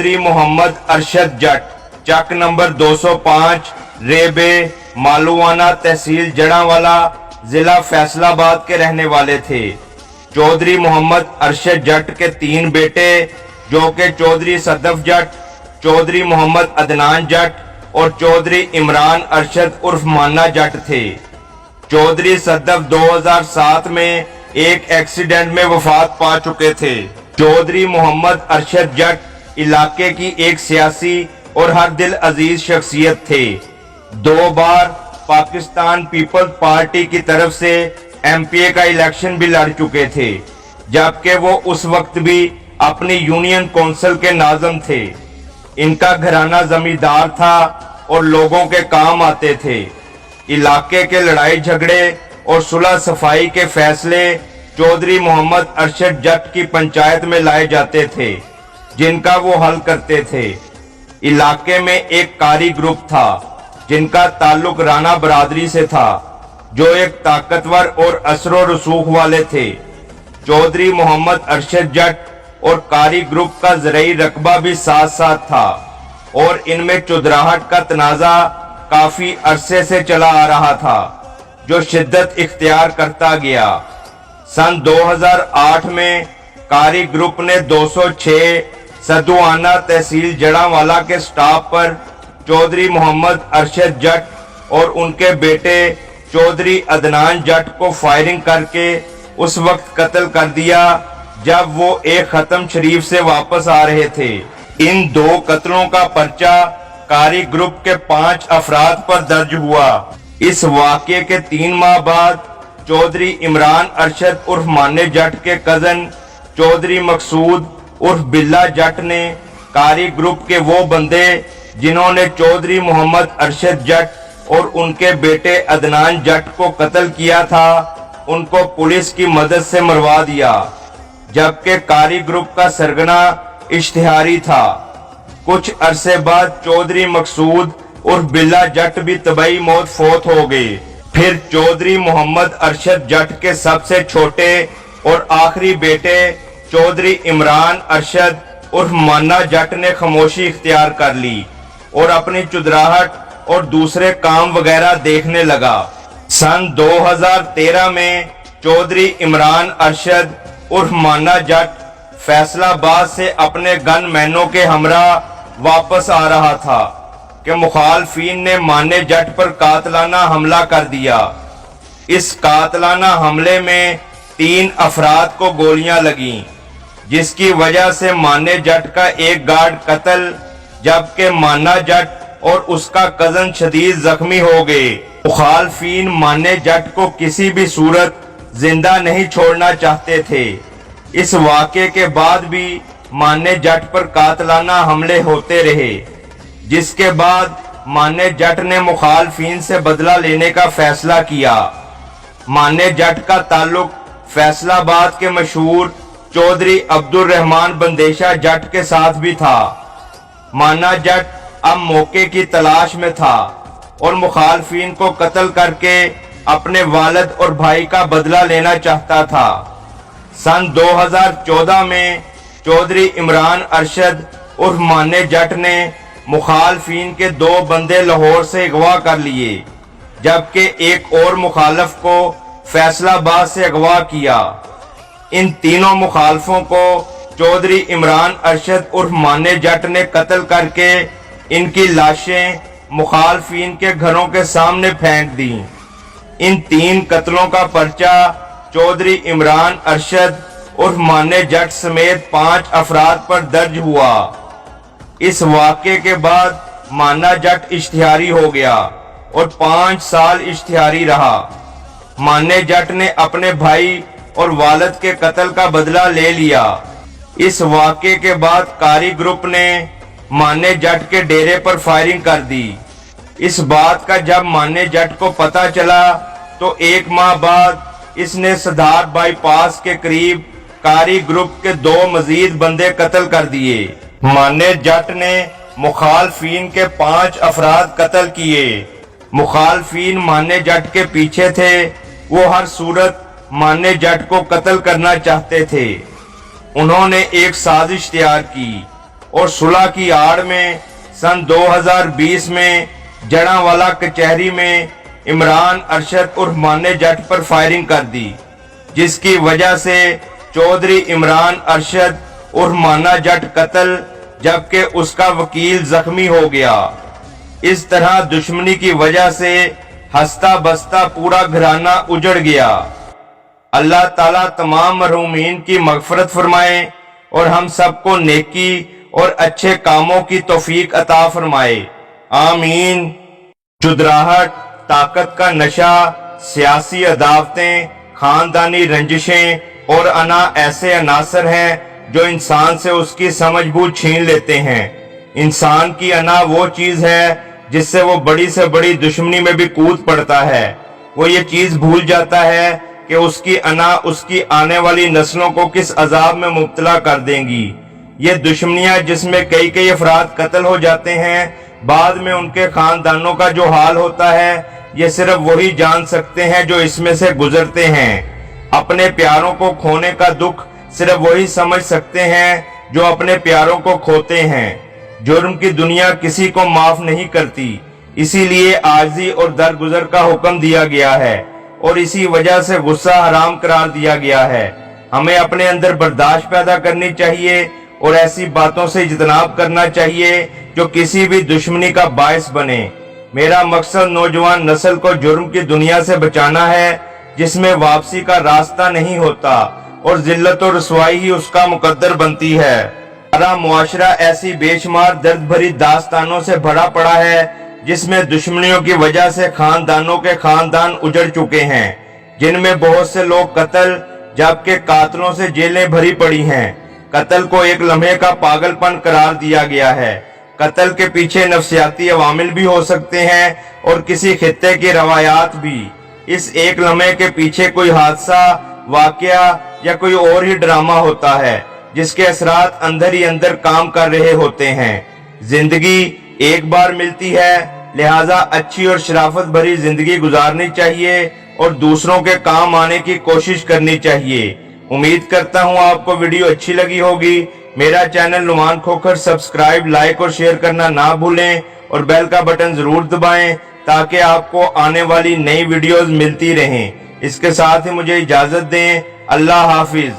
चौधरी मोहम्मद अरशद जट चक number 205 रेबे मालूवाना तहसील जड़ांवाला जिला फैसलाबाद के रहने वाले थे। चौधरी मोहम्मद अरशद जट के 3 बेटे जो कि चौधरी सदफ जट, चौधरी मोहम्मद अदनान जट और चौधरी इमरान अरशद उर्फ मान्ना जट थे। चौधरी सदफ 2007 में एक एक्सीडेंट में वफात पा चुके थे। चौधरी मोहम्मद अरशद जट इलाके की एक सियासी और हर दिल अजीज शख्सियत थे। 2 बार पाकिस्तान पीपल्स पार्टी की तरफ से एमपीए का इलेक्शन भी लड़ चुके थे, जबकि वो उस वक्त भी अपनी यूनियन काउंसिल के नाज़िम थे। इनका घराना जमींदार था और लोगों के काम आते थे। इलाके के लड़ाई झगड़े और सुलह सफाई के फैसले चौधरी मोहम्मद अरशद जट की पंचायत में लाए जाते थे, जिनका वो हल करते थे। इलाके में एक कारी ग्रुप था जिनका ताल्लुक राणा बरादरी से था, जो एक ताकतवर और असरो रसूख वाले थे। चौधरी मोहम्मद अरशद जट और कारी ग्रुप का ज़रई रकबा भी साथ साथ था और इनमें चुदराहट का तनाज़ा काफी अरसे से चला आ रहा था, जो शिद्दत इख्तियार करता गया। सन 2008 में कारी ग्रुप ने 206 सदुआना तहसील जड़ांवाला के स्टाफ पर चौधरी मोहम्मद अरशद जट और उनके बेटे चौधरी अदनान जट को फायरिंग करके उस वक्त कत्ल कर दिया जब वो एक खत्म शरीफ से वापस आ रहे थे। इन 2 कत्लों का पर्चा कारी ग्रुप के 5 अफराद पर दर्ज हुआ। इस वाक़े के 3 माह बाद चौधरी इमरान अरशद उर्फ मान्ने जट के कजन चौधरी मकसूद उर्फ बिल्ला जट ने कारी ग्रुप के वो बंदे जिन्होंने चौधरी मोहम्मद अरशद जट और उनके बेटे अदनान जट को कत्ल किया था, उनको पुलिस की मदद से मरवा दिया, जबकि कारी ग्रुप का सरगना इश्तिहारी था। कुछ अरसे बाद चौधरी मकसूद और बिल्ला जट भी तबाही मौत फोत हो गए। फिर चौधरी मोहम्मद अरशद जट के सबसे छोटे और आखिरी बेटे चौधरी इमरान अरशद उर्फ मान्ना जट ने खामोशी इख्तियार कर ली और अपनी चुदराहट और दूसरे काम वगैरह देखने लगा। सन 2013 में चौधरी इमरान अरशद उर्फ मान्ना जट फैसलाबाद से अपने गनमैनों के हमरा वापस आ रहा था कि मुखालफीन ने मान्ने जट पर कातलाना हमला कर दिया। इस कातलाना हमले में 3 अफराद को गोलियां लगीं, जिसकी वजह से मान्ने जट का एक गार्ड कत्ल, जबकि मान्ना जट और उसका कजन शदीद जख्मी हो गए। मुखालफीन मान्ने जट को किसी भी सूरत जिंदा नहीं छोड़ना चाहते थे। इस वाक़े के बाद भी मान्ने जट पर कातलाना हमले होते रहे, जिसके बाद मान्ने जट ने मुखालफीन से बदला लेने का फैसला किया। मान्ने जट का ताल्लुक फैसलाबाद के मशहूर चौधरी अब्दुल रहमान बंदेशा जट के साथ भी था। मान्ना जट अब मौके की तलाश में था और मुखालफीन को कत्ल करके अपने वालिद और भाई का बदला लेना चाहता था। सन 2014 में चौधरी इमरान अरशद उर्फ मान्ने जट ने मुखालफीन के 2 बंदे लाहौर से अगवा कर लिए, जबकि एक और मुखालफ को फैसलाबाद से अगवा किया। इन तीनों मुखालफों को चौधरी इमरान अरशद उर्फ मान्ने जट ने कत्ल करके इनकी लाशें मुखालफीन के घरों के सामने फेंक दी। इन 3 कत्लों का पर्चा चौधरी इमरान अरशद उर्फ मान्ने जट समेत 5 अफराद पर दर्ज हुआ। इस वाक़े के बाद मान्ना जट इश्तिहारी हो गया और 5 साल इश्तिहारी रहा। मान्ने जट ने अपने भाई और वालिद के कत्ल का बदला ले लिया। इस वाक़े के बाद कारी ग्रुप ने मान्ने जट के डेरे पर फायरिंग कर दी। इस बात का जब मान्ने जट को पता चला तो 1 माह बाद इसने सदार बाईपास के करीब कारी ग्रुप के 2 मजीद बंदे कत्ल कर दिए। मान्ने जट ने मुखालफीन के 5 अफराद कत्ल किए। मुखालफीन मान्ने जट के पीछे थे, वो हर सूरत मान्ने जट को कत्ल करना चाहते थे। उन्होंने एक साजिश तैयार की और सुलह की आड़ में सन 2020 में जड़ांवाला कचहरी में इमरान अरशद उर्फ मान्य जट पर फायरिंग कर दी, जिसकी वजह से चौधरी इमरान अरशद उर्फ मान्या जट कत्ल जबकि उसका वकील जख्मी हो गया। इस तरह दुश्मनी की वजह से हंसता बसता पूरा घराना उजड़ गया। अल्लाह ताला तमाम मरहूमीन की मगफरत फरमाए और हम सबको नेकी और अच्छे कामों की तौफीक अता फरमाए, आमीन। जुदराहट, ताकत का नशा, सियासी अदावतें, खानदानी रंजिशें और अना ऐसे अनासर हैं जो इंसान से उसकी समझ बूझ छीन लेते हैं। इंसान की अना वो चीज है जिससे वो बड़ी से बड़ी दुश्मनी में भी कूद पड़ता है। वो ये चीज भूल जाता है कि उसकी अना उसकी आने वाली नस्लों को किस अजाब में मुब्तला कर देंगी। ये दुश्मनियां जिसमें कई कई अफराद कत्ल हो जाते हैं, बाद में उनके खानदानों का जो हाल होता है ये सिर्फ वही जान सकते हैं जो इसमें से गुजरते हैं। अपने प्यारों को खोने का दुख सिर्फ वही समझ सकते हैं जो अपने प्यारों को खोते हैं। जुर्म की दुनिया किसी को माफ नहीं करती, इसीलिए आजिज़ी और दरगुजर का हुक्म दिया गया है और इसी वजह से गुस्सा हराम करार दिया गया है। हमें अपने अंदर बर्दाश्त पैदा करनी चाहिए और ऐसी बातों से इज्तनाब करना चाहिए जो किसी भी दुश्मनी का बायस बने। मेरा मकसद नौजवान नस्ल को जुर्म की दुनिया से बचाना है जिसमें वापसी का रास्ता नहीं होता और जिल्लत और रसवाई ही उसका मुकद्दर बनती है। हमारा मुआशरा ऐसी बेशुमार दर्द भरी दास्तानों से भरा पड़ा है जिसमें दुश्मनियों की वजह से खानदानों के खानदान उजड़ चुके हैं, जिनमें बहुत से लोग कत्ल जबकि कातलों से जेलें भरी पड़ी हैं। कत्ल को एक लम्हे का पागलपन करार दिया गया है। कत्ल के पीछे नफ्सियाती अवामिल भी हो सकते हैं और किसी खित्ते की रवायात भी। इस एक लम्हे के पीछे कोई हादसा, वाकया या कोई और ही ड्रामा होता है जिसके असरात अंदर ही अंदर काम कर रहे होते हैं। जिंदगी एक बार मिलती है, लिहाजा अच्छी और शराफत भरी जिंदगी गुजारनी चाहिए और दूसरों के काम आने की कोशिश करनी चाहिए। उम्मीद करता हूँ आपको वीडियो अच्छी लगी होगी। मेरा channel Numan Khokhar subscribe, like और शेयर करना ना भूलें और बेल का बटन जरूर दबाएं ताकि आपको आने वाली नई वीडियोस मिलती रहें। इसके साथ ही मुझे इजाजत दें। अल्लाह हाफिज।